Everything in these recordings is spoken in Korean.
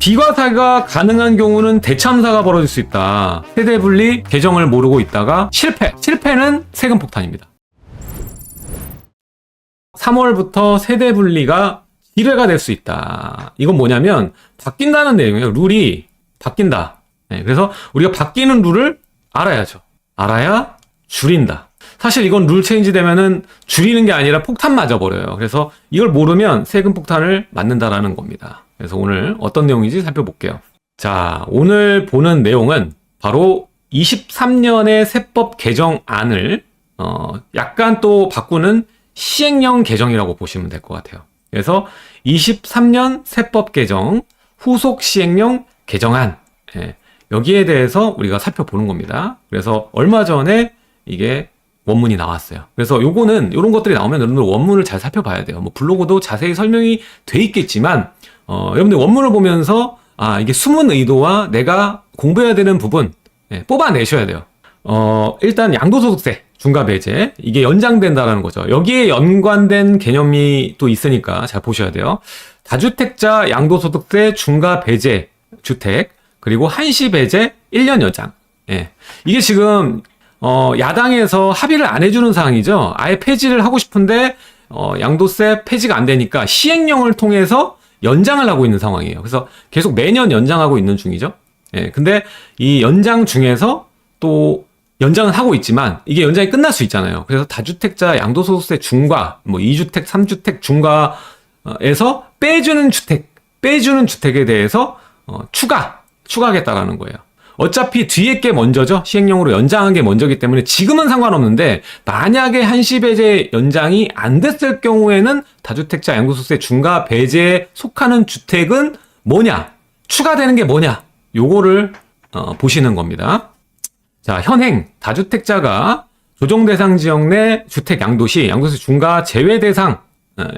비과사가 가능한 경우는 대참사가 벌어질 수 있다. 세대분리 계정을 모르고 있다가 실패는 세금 폭탄입니다. 3월부터 세대분리가 1회가 될 수 있다. 이건 뭐냐면 바뀐다는 내용이에요. 룰이 바뀐다. 그래서 우리가 바뀌는 룰을 알아야죠. 알아야 줄인다. 사실 이건 룰 체인지 되면은 줄이는 게 아니라 폭탄 맞아버려요. 그래서 이걸 모르면 세금 폭탄을 맞는다라는 겁니다. 그래서 오늘 어떤 내용인지 살펴볼게요. 자, 오늘 보는 내용은 바로 23년의 세법 개정안을 약간 또 바꾸는 시행령 개정이라고 보시면 될 것 같아요. 그래서 23년 세법 개정 후속 시행령 개정안, 여기에 대해서 우리가 살펴보는 겁니다. 그래서 얼마 전에 이게 원문이 나왔어요. 그래서 요거는 이런 것들이 나오면 여러분들 원문을 잘 살펴봐야 돼요. 뭐 블로그도 자세히 설명이 돼 있겠지만 여러분들 원문을 보면서 이게 숨은 의도와 내가 공부해야 되는 부분 뽑아내셔야 돼요. 일단 양도소득세 중과 배제, 이게 연장된다라는 거죠. 여기에 연관된 개념이 또 있으니까 잘 보셔야 돼요. 다주택자 양도소득세 중과 배제 주택, 그리고 한시 배제 1년 연장. 이게 지금 야당에서 합의를 안 해주는 사항이죠. 아예 폐지를 하고 싶은데 양도세 폐지가 안 되니까 시행령을 통해서 연장을 하고 있는 상황이에요. 그래서 계속 매년 연장하고 있는 중이죠. 근데 이 연장 중에서 또 연장은 하고 있지만 이게 연장이 끝날 수 있잖아요. 그래서 다주택자 양도소득세 중과, 뭐 2주택, 3주택 중과에서 빼주는 주택에 대해서 추가하겠다라는 거예요. 어차피 뒤에 게 먼저죠. 시행령으로 연장한 게 먼저기 때문에 지금은 상관없는데 만약에 한시 배제 연장이 안 됐을 경우에는 다주택자 양도소득세 중과 배제에 속하는 주택은 뭐냐? 추가되는 게 뭐냐? 요거를 보시는 겁니다. 자, 현행 다주택자가 조정 대상 지역 내 주택 양도시 양도세 중과 제외 대상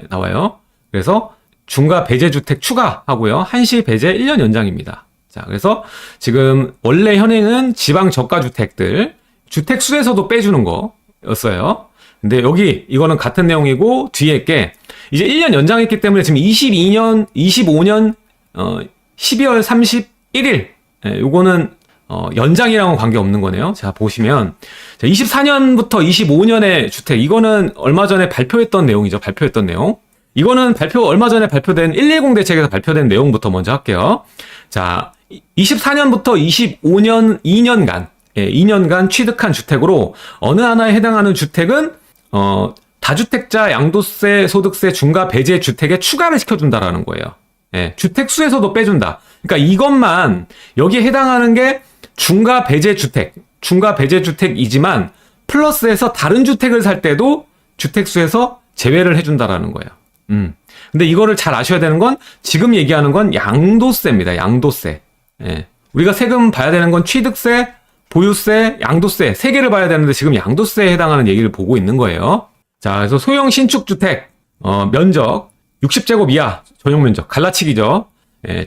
나와요. 그래서 중과 배제 주택 추가하고요. 한시 배제 1년 연장입니다. 자, 그래서 지금 원래 현행은 지방 저가 주택들 주택 수에서도 빼주는 거였어요. 근데 여기 이거는 같은 내용이고 뒤에 게 이제 1년 연장했기 때문에 지금 25년 12월 31일 요거는 연장이랑은 관계없는 거네요. 자, 보시면 24년부터 25년의 주택, 이거는 얼마 전에 발표했던 내용이죠. 발표했던 내용. 이거는 얼마 전에 발표된 110 대책에서 발표된 내용부터 먼저 할게요. 자, 24년부터 25년 2년간 취득한 주택으로 어느 하나에 해당하는 주택은 다주택자 양도세 소득세 중과 배제 주택에 추가를 시켜준다라는 거예요. 주택 수에서도 빼준다. 그러니까 이것만 여기에 해당하는 게 중과 배제 주택이지만 플러스해서 다른 주택을 살 때도 주택 수에서 제외를 해준다라는 거예요. 근데 이거를 잘 아셔야 되는 건 지금 얘기하는 건 양도세입니다. 양도세. 우리가 세금 봐야 되는 건 취득세, 보유세, 양도세 세 개를 봐야 되는데 지금 양도세에 해당하는 얘기를 보고 있는 거예요. 자, 그래서 소형 신축 주택 면적 60제곱 이하 전용 면적 갈라치기죠.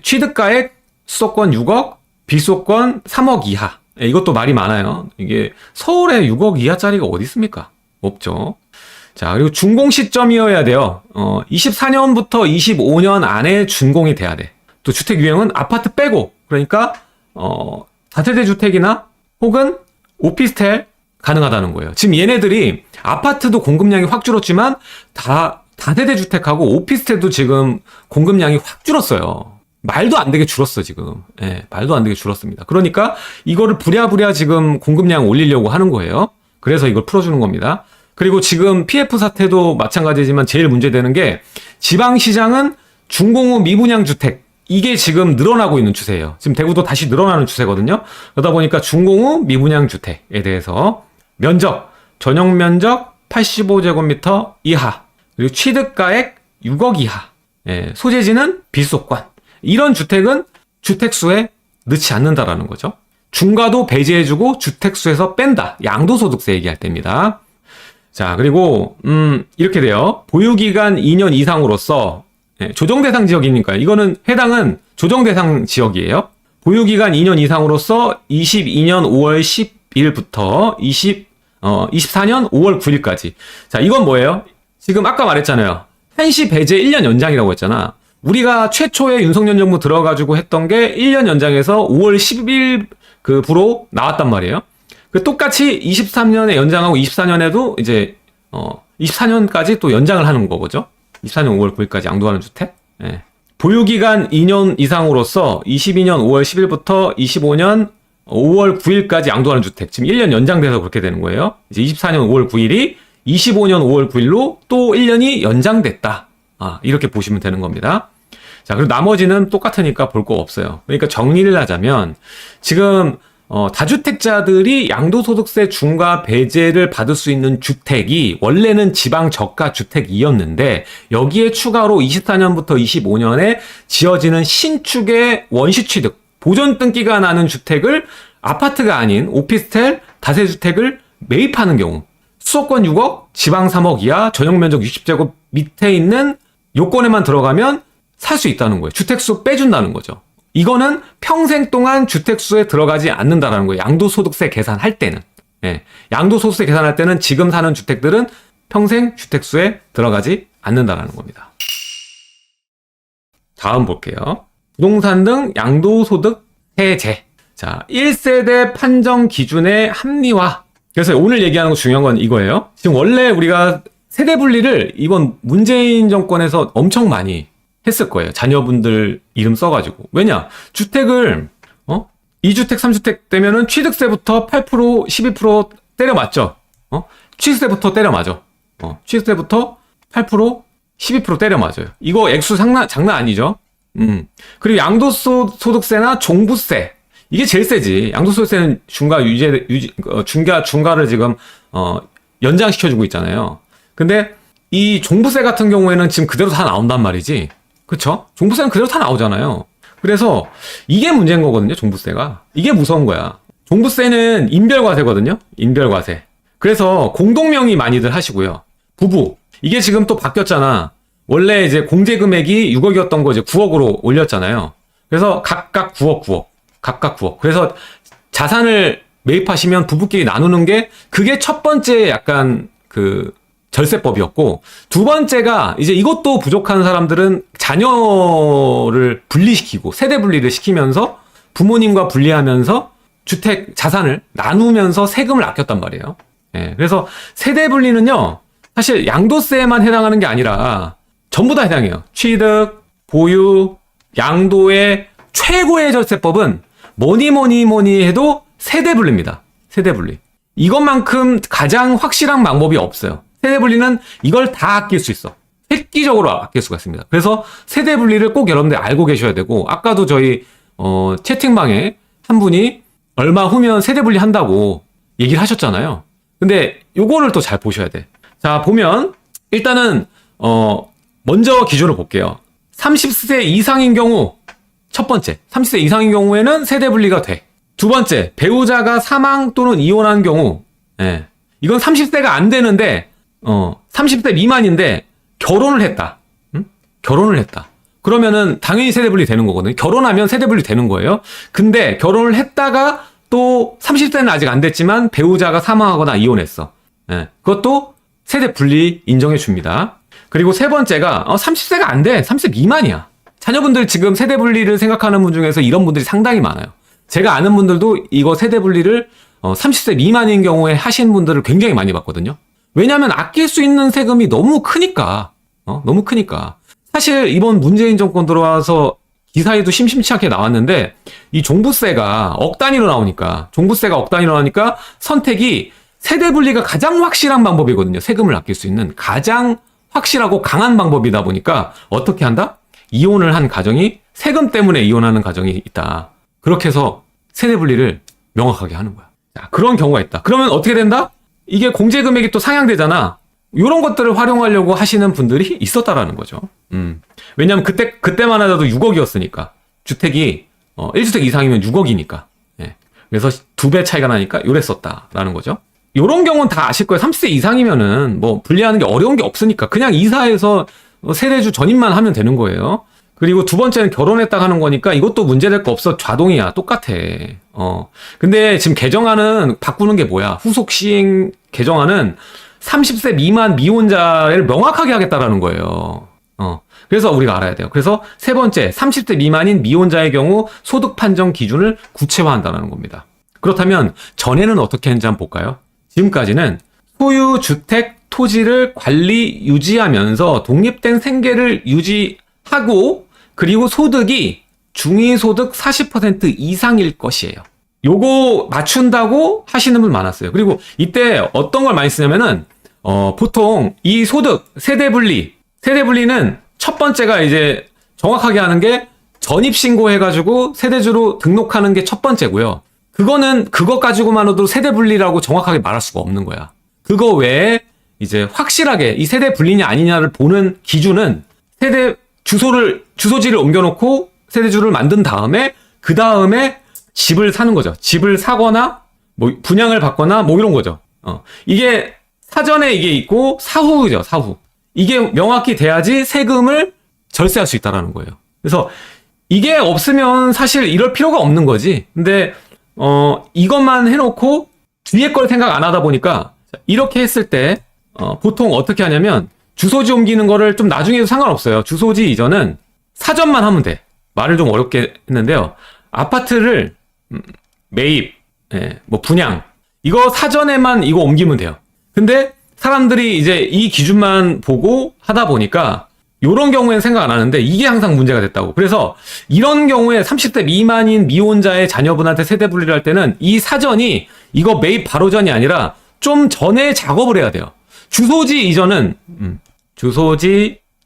취득가액 수도권 6억, 비수도권 3억 이하. 이것도 말이 많아요. 이게 서울에 6억 이하짜리가 어디 있습니까? 없죠. 자, 그리고 준공 시점이어야 돼요. 24년부터 25년 안에 준공이 돼야 돼. 또 주택 유형은 아파트 빼고, 그러니까 다세대 주택이나 혹은 오피스텔 가능하다는 거예요. 지금 얘네들이 아파트도 공급량이 확 줄었지만 다세대 주택하고 오피스텔도 지금 공급량이 확 줄었어요. 말도 안 되게 줄었어, 지금. 말도 안 되게 줄었습니다. 그러니까 이거를 부랴부랴 지금 공급량 올리려고 하는 거예요. 그래서 이걸 풀어주는 겁니다. 그리고 지금 PF 사태도 마찬가지지만 제일 문제되는 게 지방시장은 준공 후 미분양 주택, 이게 지금 늘어나고 있는 추세예요. 지금 대구도 다시 늘어나는 추세거든요. 그러다 보니까 준공 후 미분양 주택에 대해서 면적, 전용 면적 85제곱미터 이하, 그리고 취득가액 6억 이하, 소재지는 비수도권, 이런 주택은 주택수에 넣지 않는다라는 거죠. 중과도 배제해주고 주택수에서 뺀다. 양도소득세 얘기할 때입니다. 자, 그리고 이렇게 돼요. 보유기간 2년 이상으로서 조정대상 지역이니까 이거는 해당은 조정대상 지역이에요. 보유기간 2년 이상으로서 22년 5월 10일부터 24년 5월 9일까지. 자, 이건 뭐예요? 지금 아까 말했잖아요. 한시 배제 1년 연장이라고 했잖아. 우리가 최초에 윤석열 정부 들어가지고 했던 게 1년 연장해서 5월 10일 그 부로 나왔단 말이에요. 그 똑같이 23년에 연장하고 24년에도 이제 24년까지 또 연장을 하는 거죠. 24년 5월 9일까지 양도하는 주택. 예. 보유기간 2년 이상으로서 22년 5월 10일부터 25년 5월 9일까지 양도하는 주택. 지금 1년 연장돼서 그렇게 되는 거예요. 이제 24년 5월 9일이 25년 5월 9일로 또 1년이 연장됐다. 이렇게 보시면 되는 겁니다. 자, 그리고 나머지는 똑같으니까 볼 거 없어요. 그러니까 정리를 하자면 지금 다주택자들이 양도소득세 중과 배제를 받을 수 있는 주택이 원래는 지방 저가 주택이었는데 여기에 추가로 24년부터 25년에 지어지는 신축의 원시취득, 보존등기가 나는 주택을 아파트가 아닌 오피스텔, 다세주택을 매입하는 경우 수도권 6억, 지방 3억 이하, 전용면적 60제곱 밑에 있는 요건에만 들어가면 살 수 있다는 거예요. 주택수 빼준다는 거죠. 이거는 평생 동안 주택수에 들어가지 않는다라는 거예요. 양도소득세 계산할 때는. 예. 양도소득세 계산할 때는 지금 사는 주택들은 평생 주택수에 들어가지 않는다라는 겁니다. 다음 볼게요. 부동산 등 양도소득 세제. 자, 1세대 판정 기준의 합리화. 그래서 오늘 얘기하는 거 중요한 건 이거예요. 지금 원래 우리가 세대 분리를 이번 문재인 정권에서 엄청 많이 했을 거예요. 자녀분들 이름 써가지고. 왜냐? 주택을 2주택, 3주택 되면은 취득세부터 8%, 12% 때려 맞죠? 취득세부터 때려 맞아. 취득세부터 8%, 12% 때려 맞아요. 이거 액수 장난 아니죠? 그리고 양도소득세나 종부세. 이게 제일 세지. 양도소득세는 중과를 지금, 연장시켜주고 있잖아요. 근데 이 종부세 같은 경우에는 지금 그대로 다 나온단 말이지. 그쵸? 종부세는 그대로 다 나오잖아요. 그래서 이게 문제인 거거든요, 종부세가. 이게 무서운 거야. 종부세는 인별과세거든요? 인별과세. 그래서 공동명의 많이들 하시고요. 부부. 이게 지금 또 바뀌었잖아. 원래 이제 공제금액이 6억이었던 거 이제 9억으로 올렸잖아요. 그래서 각각 9억. 그래서 자산을 매입하시면 부부끼리 나누는 게 그게 첫 번째 약간 절세법이었고, 두 번째가 이제 이것도 부족한 사람들은 자녀를 분리시키고 세대 분리를 시키면서 부모님과 분리하면서 주택 자산을 나누면서 세금을 아꼈단 말이에요. 예, 그래서 세대 분리는요 사실 양도세에만 해당하는 게 아니라 전부 다 해당해요. 취득, 보유, 양도의 최고의 절세법은 뭐니 해도 세대 분리입니다. 세대 분리. 이것만큼 가장 확실한 방법이 없어요. 세대 분리는 이걸 다 아낄 수 있어. 획기적으로 아낄 수가 있습니다. 그래서 세대 분리를 꼭 여러분들 알고 계셔야 되고, 아까도 저희 채팅방에 한 분이 얼마 후면 세대 분리 한다고 얘기를 하셨잖아요. 근데 요거를 또 잘 보셔야 돼. 자, 보면 일단은 먼저 기준을 볼게요. 30세 이상인 경우, 첫 번째 30세 이상인 경우에는 세대 분리가 돼. 두 번째, 배우자가 사망 또는 이혼한 경우, 예, 이건 30세가 안 되는데 30세 미만인데 결혼을 했다. 결혼을 했다. 그러면은 당연히 세대분리 되는 거거든요. 결혼하면 세대분리 되는 거예요. 근데 결혼을 했다가 또 30세는 아직 안 됐지만 배우자가 사망하거나 이혼했어. 예, 그것도 세대분리 인정해 줍니다. 그리고 세 번째가 30세가 안 돼. 30세 미만이야. 자녀분들 지금 세대분리를 생각하는 분 중에서 이런 분들이 상당히 많아요. 제가 아는 분들도 이거 세대분리를 30세 미만인 경우에 하신 분들을 굉장히 많이 봤거든요. 왜냐하면 아낄 수 있는 세금이 너무 크니까. 너무 크니까. 사실 이번 문재인 정권 들어와서 기사에도 심심치 않게 나왔는데 이 종부세가 억 단위로 나오니까 선택이 세대 분리가 가장 확실한 방법이거든요. 세금을 아낄 수 있는 가장 확실하고 강한 방법이다 보니까 어떻게 한다? 이혼을 한 가정이 세금 때문에 이혼하는 가정이 있다. 그렇게 해서 세대 분리를 명확하게 하는 거야. 자, 그런 경우가 있다. 그러면 어떻게 된다? 이게 공제금액이 또 상향되잖아. 이런 것들을 활용하려고 하시는 분들이 있었다라는 거죠. 왜냐면 그때만 하더라도 6억이었으니까. 주택이, 1주택 이상이면 6억이니까. 예. 그래서 2배 차이가 나니까 요랬었다라는 거죠. 요런 경우는 다 아실 거예요. 30세 이상이면은 뭐 분리하는 게 어려운 게 없으니까. 그냥 이사해서 세대주 전입만 하면 되는 거예요. 그리고 두 번째는 결혼했다가 하는 거니까 이것도 문제될 거 없어. 자동이야. 똑같아. 근데 지금 개정안은 바꾸는 게 뭐야? 후속 시행 개정안은 30세 미만 미혼자를 명확하게 하겠다라는 거예요. 그래서 우리가 알아야 돼요. 그래서 세 번째, 30대 미만인 미혼자의 경우 소득 판정 기준을 구체화한다는 겁니다. 그렇다면 전에는 어떻게 했는지 한번 볼까요? 지금까지는 소유 주택 토지를 관리 유지하면서 독립된 생계를 유지하고 그리고 소득이 중위소득 40% 이상일 것이에요. 요거 맞춘다고 하시는 분 많았어요. 그리고 이때 어떤 걸 많이 쓰냐면은 보통 이 소득 세대분리는 첫 번째가 이제 정확하게 하는 게 전입신고해가지고 세대주로 등록하는 게 첫 번째고요. 그거 가지고만으로도 세대분리라고 정확하게 말할 수가 없는 거야. 그거 외에 이제 확실하게 이 세대분리냐 아니냐를 보는 기준은 주소지를 옮겨놓고 세대주를 만든 다음에 그 다음에 집을 사는 거죠. 집을 사거나 뭐 분양을 받거나 뭐 이런 거죠. 이게 사전에 이게 있고 사후죠. 사후. 이게 명확히 돼야지 세금을 절세할 수 있다라는 거예요. 그래서 이게 없으면 사실 이럴 필요가 없는 거지. 근데 이것만 해놓고 뒤에 걸 생각 안 하다 보니까 이렇게 했을 때 보통 어떻게 하냐면 주소지 옮기는 거를 좀 나중에 해도 상관없어요. 주소지 이전은 사전만 하면 돼. 말을 좀 어렵게 했는데요. 아파트를 매입, 뭐 분양 이거 사전에만 이거 옮기면 돼요. 근데 사람들이 이제 이 기준만 보고 하다 보니까 이런 경우에는 생각 안 하는데 이게 항상 문제가 됐다고. 그래서 이런 경우에 30대 미만인 미혼자의 자녀분한테 세대 분리를 할 때는 이 사전이 이거 매입 바로 전이 아니라 좀 전에 작업을 해야 돼요. 주소지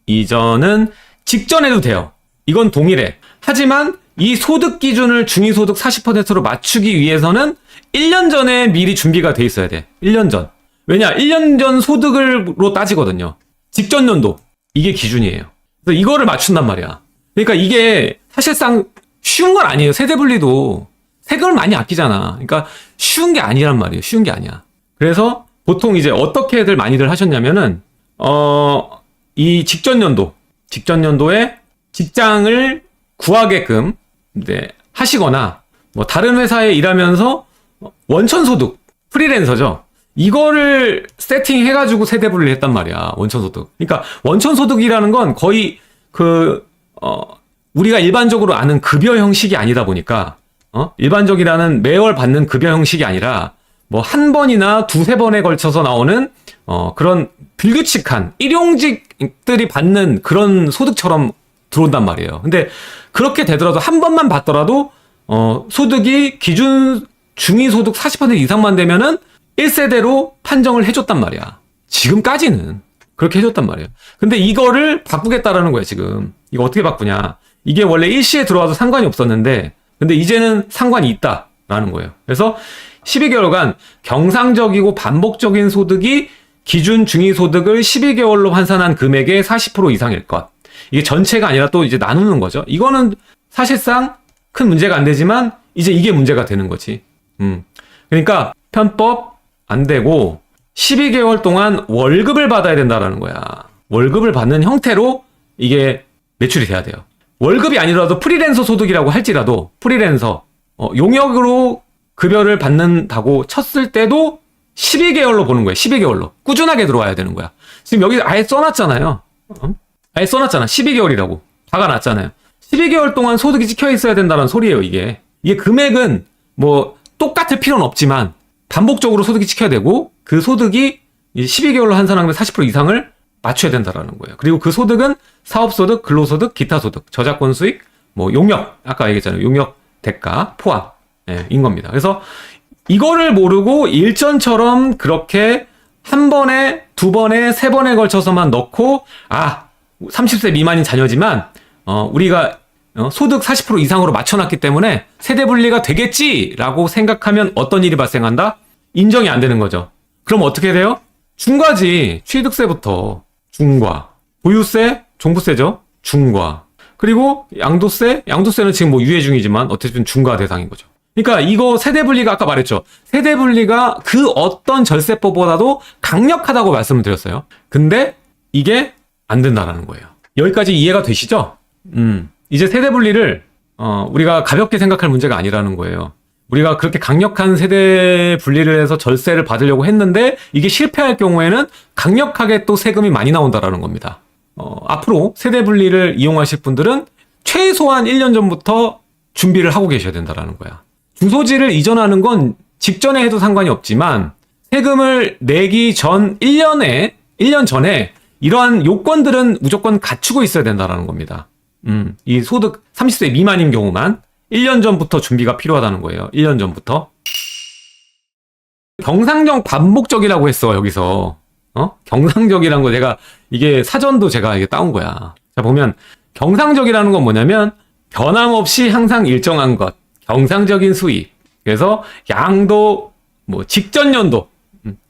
이전은 직전에도 돼요. 이건 동일해. 하지만 이 소득 기준을 중위소득 40%로 맞추기 위해서는 1년 전에 미리 준비가 돼 있어야 돼. 1년 전. 왜냐? 1년 전 소득으로 따지거든요. 직전 연도. 이게 기준이에요. 그래서 이거를 맞춘단 말이야. 그러니까 이게 사실상 쉬운 건 아니에요. 세대 분리도 세금을 많이 아끼잖아. 그러니까 쉬운 게 아니란 말이에요. 쉬운 게 아니야. 그래서 보통 이제 어떻게들 많이들 하셨냐면은 이 직전 연도에 직장을 구하게끔 이제 하시거나 뭐 다른 회사에 일하면서 원천소득 프리랜서죠. 이거를 세팅해가지고 세대 분리를 했단 말이야. 원천소득. 그러니까 원천소득이라는 건 거의 우리가 일반적으로 아는 급여 형식이 아니다 보니까 일반적이라는 매월 받는 급여 형식이 아니라 뭐 한 번이나 두세 번에 걸쳐서 나오는 그런 불규칙한 일용직들이 받는 그런 소득처럼 들어온단 말이에요. 근데 그렇게 되더라도 한 번만 받더라도 소득이 기준 중위소득 40% 이상만 되면은 1세대로 판정을 해줬단 말이야. 지금까지는 그렇게 해줬단 말이에요. 근데 이거를 바꾸겠다라는 거야 지금. 이거 어떻게 바꾸냐. 이게 원래 일시에 들어와도 상관이 없었는데 근데 이제는 상관이 있다라는 거예요. 그래서 12개월간 경상적이고 반복적인 소득이 기준 중위소득을 12개월로 환산한 금액의 40% 이상일 것. 이게 전체가 아니라 또 이제 나누는 거죠. 이거는 사실상 큰 문제가 안 되지만 이제 이게 문제가 되는 거지. 그러니까 편법 안 되고 12개월 동안 월급을 받아야 된다라는 거야. 월급을 받는 형태로 이게 매출이 돼야 돼요. 월급이 아니라도 프리랜서 소득이라고 할지라도 프리랜서 용역으로 급여를 받는다고 쳤을 때도 12개월로 보는 거예요. 12개월로. 꾸준하게 들어와야 되는 거야. 지금 여기 아예 써놨잖아요. 아예 써놨잖아. 12개월이라고. 박아놨잖아요. 12개월 동안 소득이 찍혀 있어야 된다는 소리예요, 이게. 이게 금액은 뭐 똑같을 필요는 없지만 반복적으로 소득이 찍혀야 되고 그 소득이 12개월로 환산하면 40% 이상을 맞춰야 된다라는 거예요. 그리고 그 소득은 사업소득, 근로소득, 기타소득, 저작권 수익, 뭐 용역, 아까 얘기했잖아요. 용역 대가 포함인 겁니다. 그래서 이거를 모르고 일전처럼 그렇게 한 번에, 두 번에, 세 번에 걸쳐서만 넣고 30세 미만인 자녀지만 우리가 소득 40% 이상으로 맞춰놨기 때문에 세대 분리가 되겠지라고 생각하면 어떤 일이 발생한다? 인정이 안 되는 거죠. 그럼 어떻게 돼요? 중과지. 취득세부터 중과. 보유세, 종부세죠. 중과. 그리고 양도세는 지금 뭐 유예 중이지만 어쨌든 중과 대상인 거죠. 그러니까 이거 세대 분리가 아까 말했죠. 세대 분리가 그 어떤 절세법보다도 강력하다고 말씀을 드렸어요. 근데 이게 안 된다라는 거예요. 여기까지 이해가 되시죠? 이제 세대 분리를 우리가 가볍게 생각할 문제가 아니라는 거예요. 우리가 그렇게 강력한 세대 분리를 해서 절세를 받으려고 했는데 이게 실패할 경우에는 강력하게 또 세금이 많이 나온다라는 겁니다. 앞으로 세대 분리를 이용하실 분들은 최소한 1년 전부터 준비를 하고 계셔야 된다라는 거야. 주소지를 이전하는 건 직전에 해도 상관이 없지만 세금을 내기 전 1년 전에 이러한 요건들은 무조건 갖추고 있어야 된다라는 겁니다. 이 소득 30세 미만인 경우만 1년 전부터 준비가 필요하다는 거예요. 1년 전부터. 경상적 반복적이라고 했어, 여기서. 경상적이라는 거 제가, 이게 사전도 제가 이게 따온 거야. 자, 보면, 경상적이라는 건 뭐냐면, 변함없이 항상 일정한 것, 경상적인 수입. 그래서, 양도, 직전 연도,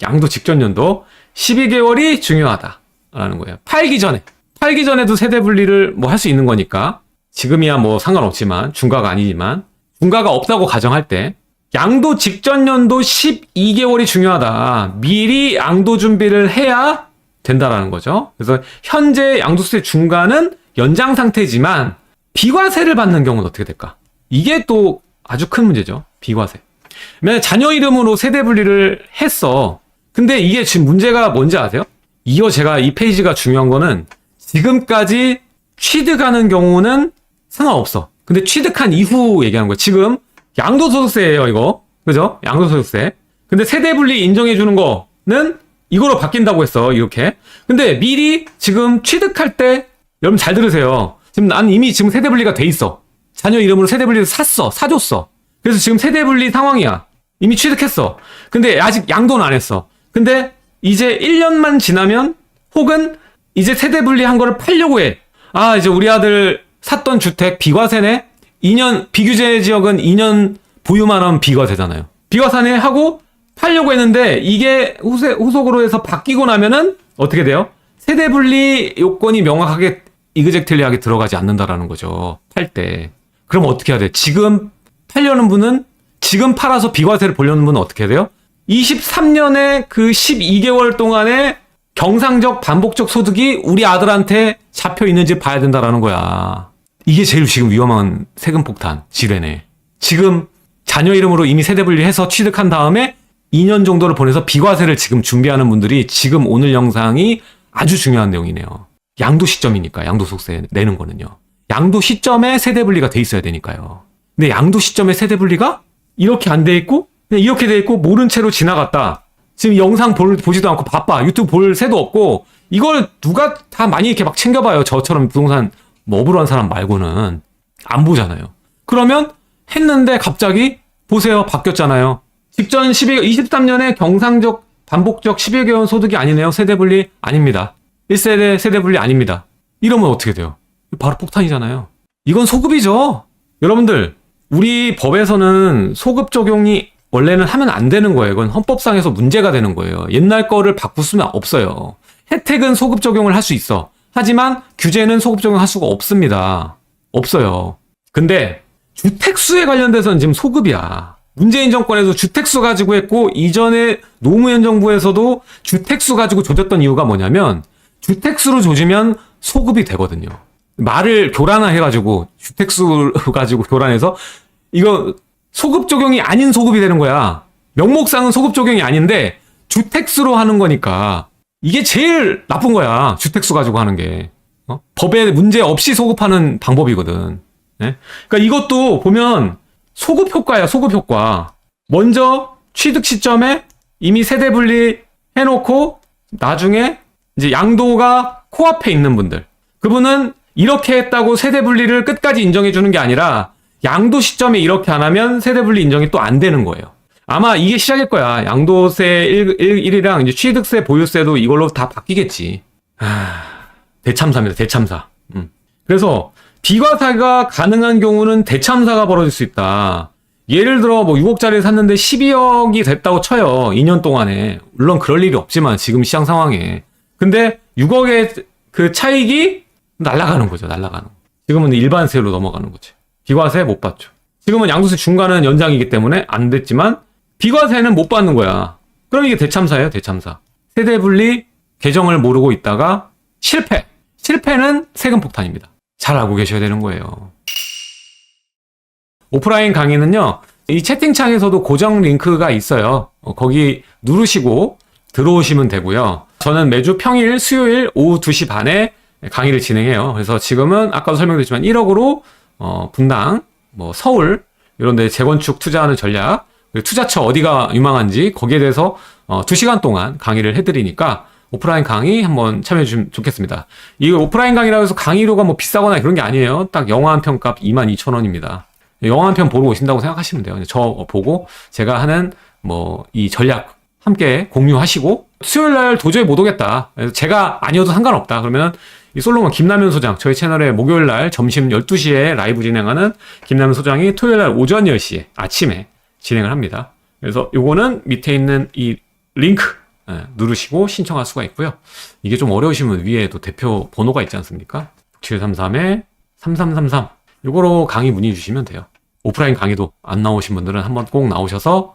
양도 직전 연도, 12개월이 중요하다라는 거예요. 팔기 전에도 세대 분리를 할 수 있는 거니까, 지금이야 상관없지만, 중과가 아니지만, 중과가 없다고 가정할 때, 양도 직전 연도 12개월이 중요하다. 미리 양도 준비를 해야 된다라는 거죠. 그래서 현재 양도세 중과는 연장 상태지만 비과세를 받는 경우는 어떻게 될까? 이게 또 아주 큰 문제죠. 비과세. 만약 자녀 이름으로 세대 분리를 했어. 근데 이게 지금 문제가 뭔지 아세요? 제가 이 페이지가 중요한 거는 지금까지 취득하는 경우는 상관없어. 근데 취득한 이후 얘기하는 거예요. 지금 양도소득세예요, 이거. 그죠? 양도소득세. 근데 세대분리 인정해주는 거는 이거로 바뀐다고 했어, 이렇게. 근데 미리 지금 취득할 때, 여러분 잘 들으세요. 지금 난 이미 지금 세대분리가 돼 있어. 자녀 이름으로 세대분리를 사줬어. 그래서 지금 세대분리 상황이야. 이미 취득했어. 근데 아직 양도는 안 했어. 근데 이제 1년만 지나면, 혹은 이제 세대분리 한 거를 팔려고 해. 이제 우리 아들 샀던 주택 비과세네? 2년, 비규제 지역은 2년 보유만 하면 비과세잖아요. 비과세네 하고 팔려고 했는데 이게 후속으로 해서 바뀌고 나면은 어떻게 돼요? 세대 분리 요건이 명확하게 이그젝틀리하게 들어가지 않는다라는 거죠. 팔 때. 그럼 어떻게 해야 돼? 지금 팔려는 분은, 지금 팔아서 비과세를 보려는 분은 어떻게 해야 돼요? 23년에 그 12개월 동안에 경상적 반복적 소득이 우리 아들한테 잡혀 있는지 봐야 된다라는 거야. 이게 제일 지금 위험한 세금 폭탄 지뢰네. 지금 자녀 이름으로 이미 세대 분리해서 취득한 다음에 2년 정도를 보내서 비과세를 지금 준비하는 분들이 지금 오늘 영상이 아주 중요한 내용이네요. 양도 시점이니까, 양도소득세 내는 거는요. 양도 시점에 세대 분리가 돼 있어야 되니까요. 근데 양도 시점에 세대 분리가 이렇게 안 돼 있고, 그냥 이렇게 돼 있고, 모른 채로 지나갔다. 지금 영상 보지도 않고 바빠. 유튜브 볼 새도 없고, 이걸 누가 다 많이 이렇게 막 챙겨봐요. 저처럼 부동산 업으로 한 사람 말고는 안 보잖아요. 그러면 했는데 갑자기 보세요. 바뀌었잖아요. 직전 23년에 경상적 반복적 12개월 소득이 아니네요. 세대분리 아닙니다. 1세대 세대분리 아닙니다. 이러면 어떻게 돼요? 바로 폭탄이잖아요. 이건 소급이죠. 여러분들, 우리 법에서는 소급 적용이 원래는 하면 안 되는 거예요. 이건 헌법상에서 문제가 되는 거예요. 옛날 거를 바꿀 수는 없어요. 혜택은 소급 적용을 할 수 있어. 하지만 규제는 소급 적용할 수가 없습니다. 없어요. 근데 주택수에 관련돼서는 지금 소급이야. 문재인 정권에서 주택수 가지고 했고, 이전에 노무현 정부에서도 주택수 가지고 조졌던 이유가 뭐냐면, 주택수로 조지면 소급이 되거든요. 말을 교란화해가지고 주택수 가지고 교란해서 이거 소급 적용이 아닌 소급이 되는 거야. 명목상은 소급 적용이 아닌데 주택수로 하는 거니까 이게 제일 나쁜 거야. 주택수 가지고 하는 게. 법에 문제 없이 소급하는 방법이거든. 네? 그러니까 이것도 보면 소급 효과야, 소급 효과. 먼저 취득 시점에 이미 세대 분리 해놓고 나중에 이제 양도가 코앞에 있는 분들. 그분은 이렇게 했다고 세대 분리를 끝까지 인정해 주는 게 아니라 양도 시점에 이렇게 안 하면 세대 분리 인정이 또 안 되는 거예요. 아마 이게 시작일 거야. 양도세 1이랑 이제 취득세, 보유세도 이걸로 다 바뀌겠지. 대참사입니다. 대참사. 그래서 비과세가 가능한 경우는 대참사가 벌어질 수 있다. 예를 들어 6억짜리 샀는데 12억이 됐다고 쳐요. 2년 동안에. 물론 그럴 일이 없지만 지금 시장 상황에. 근데 6억의 그 차익이 날아가는 거죠. 날아가는 거. 지금은 일반세로 넘어가는 거죠. 비과세 못 받죠. 지금은 양도세 중과는 연장이기 때문에 안 됐지만 비과세는 못 받는 거야. 그럼 이게 대참사예요. 대참사. 세대분리 개정을 모르고 있다가 실패는 세금 폭탄입니다. 잘 알고 계셔야 되는 거예요. 오프라인 강의는요, 이 채팅창에서도 고정 링크가 있어요. 거기 누르시고 들어오시면 되고요. 저는 매주 평일, 수요일 오후 2시 반에 강의를 진행해요. 그래서 지금은 아까도 설명드렸지만 1억으로 분당, 뭐 서울 이런 데 재건축 투자하는 전략, 그리고 투자처 어디가 유망한지 거기에 대해서 2시간 동안 강의를 해드리니까 오프라인 강의 한번 참여해 주시면 좋겠습니다. 이 오프라인 강의라고 해서 강의료가 뭐 비싸거나 그런 게 아니에요. 딱 영화 한 편 값 22,000원입니다. 영화 한 편 보러 오신다고 생각하시면 돼요. 저 보고 제가 하는 뭐 이 전략 함께 공유하시고, 수요일 날 도저히 못 오겠다, 제가 아니어도 상관없다 그러면 이 솔로몬 김남현 소장, 저희 채널에 목요일 날 점심 12시에 라이브 진행하는 김남현 소장이 토요일 날 오전 10시에 아침에 진행을 합니다. 그래서 요거는 밑에 있는 이 링크 누르시고 신청할 수가 있고요. 이게 좀 어려우시면 위에 또 대표 번호가 있지 않습니까? 6733-3333 요거로 강의 문의 주시면 돼요. 오프라인 강의도 안 나오신 분들은 한번 꼭 나오셔서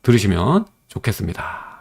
들으시면 좋겠습니다.